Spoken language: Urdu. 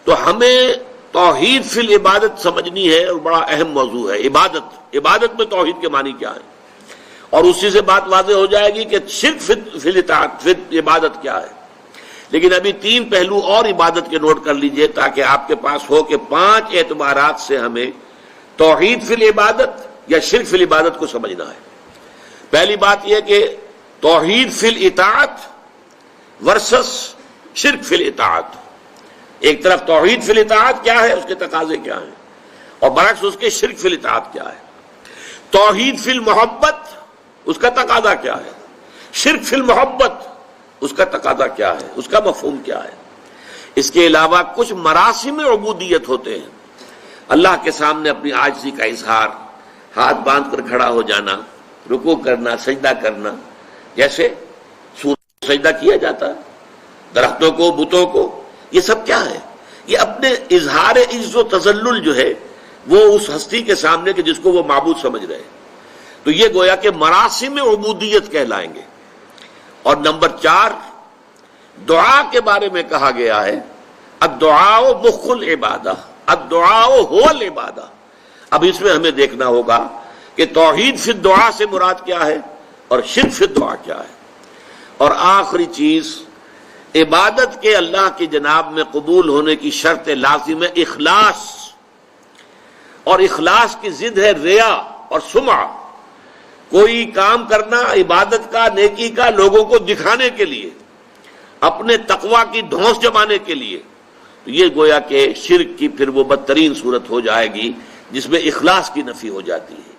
تو ہمیں توحید فی العبادت سمجھنی ہے، اور بڑا اہم موضوع ہے عبادت۔ عبادت میں توحید کے معنی کیا ہے، اور اسی سے بات واضح ہو جائے گی کہ شرک فی الاطاعت فی عبادت کیا ہے۔ لیکن ابھی 3 پہلو اور عبادت کے نوٹ کر لیجئے تاکہ آپ کے پاس ہو کہ 5 اعتبارات سے ہمیں توحید فی العبادت یا شرک فی العبادت کو سمجھنا ہے۔ پہلی بات یہ کہ توحید فی الاطاعت ورسس شرک فی الاطاعت، ایک طرف توحید فی الاطاعت کیا ہے، اس کے تقاضے کیا ہیں، اور برعکس اس کے شرک فی الاطاعت کیا ہے۔ توحید فی المحبت، اس کا تقاضا کیا ہے، شرک فی المحبت، اس کا تقاضا کیا ہے، اس کا مفہوم کیا ہے۔ اس کے علاوہ کچھ مراسم عبودیت ہوتے ہیں، اللہ کے سامنے اپنی عاجزی کا اظہار، ہاتھ باندھ کر کھڑا ہو جانا، رکوع کرنا، سجدہ کرنا، جیسے سجدہ کیا جاتا ہے درختوں کو، بتوں کو، یہ سب کیا ہے؟ یہ اپنے اظہار عز و تذلل جو ہے وہ اس ہستی کے سامنے کہ جس کو وہ معبود سمجھ رہے ہیں، تو یہ گویا کہ مراسم عبودیت کہلائیں گے۔ اور نمبر 4 دعا کے بارے میں کہا گیا ہے الدعاء مخ العبادہ، الدعاء هو العبادہ۔ اب اس میں ہمیں دیکھنا ہوگا کہ توحید فی الدعاء سے مراد کیا ہے اور شرک فی الدعاء کیا ہے۔ اور آخری چیز، عبادت کے اللہ کی جناب میں قبول ہونے کی شرط لازم ہے اخلاص، اور اخلاص کی ضد ہے ریا اور سمعہ۔ کوئی کام کرنا عبادت کا، نیکی کا، لوگوں کو دکھانے کے لیے، اپنے تقوی کی دھونس جمانے کے لیے، تو یہ گویا کہ شرک کی پھر وہ بدترین صورت ہو جائے گی جس میں اخلاص کی نفی ہو جاتی ہے۔